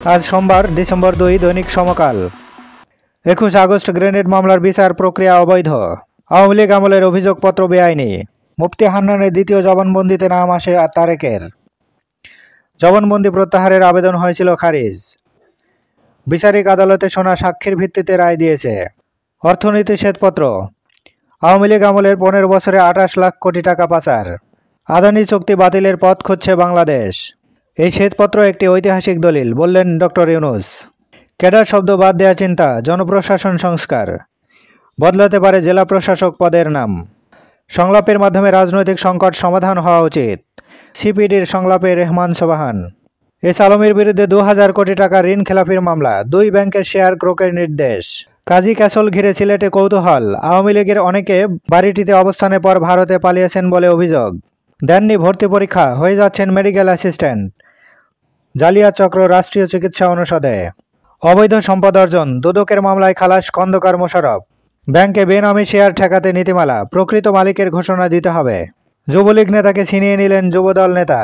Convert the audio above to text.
আজ সোমবার ডিসেম্বর 2 দৈনিক সমকাল। 21 আগস্ট গ্রেনেড মামলার বিচার প্রক্রিয়া অবৈধ, আওয়ামী লীগ আমলের অভিযোগপত্র বেআইনি, মুফতি হান্নানের দ্বিতীয় জবানবন্দিতে নাম আসে তারেকের। জবানবন্দি প্রত্যাহারের আবেদন হয়েছিল খারিজ। বিচারিক আদালতে শোনা সাক্ষীর ভিত্তিতে রায় দিয়েছে। অর্থনীতি শ্বেতপত্র, আওয়ামী লীগ আমলের 15 বছরে 28 লাখ কোটি টাকা পাচার, আদানি চুক্তি বাতিলের পথ খুঁজছে বাংলাদেশ। এই শ্বেতপত্র একটি ঐতিহাসিক দলিল, বললেন ডক্টর ইউনূস। ক্যাডার শব্দ বাদ দেওয়ার চিন্তা, জনপ্রশাসন সংস্কার, বদলাতে পারে জেলা প্রশাসক পদের নাম। সংলাপের মাধ্যমে রাজনৈতিক সংকট সমাধান হওয়া উচিত, সিপিডির সংলাপে রেহমান সোবহান। এস আলমের বিরুদ্ধে 2000 কোটি টাকা ঋণ খেলাপির মামলা, 2 ব্যাংকের শেয়ার ক্রোকের নির্দেশ। কাজী ক্যাসল ঘিরে সিলেটে কৌতূহল, আওয়ামী লীগের অনেকে বাড়িটিতে অবস্থানের পর ভারতে পালিয়েছেন বলে অভিযোগ। দেননি ভর্তি পরীক্ষা, হয়ে যাচ্ছেন মেডিকেল অ্যাসিস্ট্যান্ট। জালিয়াত চক্র রাষ্ট্রীয় চিকিৎসা অনুষদে। অবৈধ সম্পদ অর্জন, দুদকের মামলায় খালাস খন্দকার মোশাররফ। ব্যাংকে বেনামি শেয়ার ঠেকাতে নীতিমালা, প্রকৃত মালিকের ঘোষণা দিতে হবে। যুবলীগ নেতাকে ছিনিয়ে নিলেন যুবদল নেতা।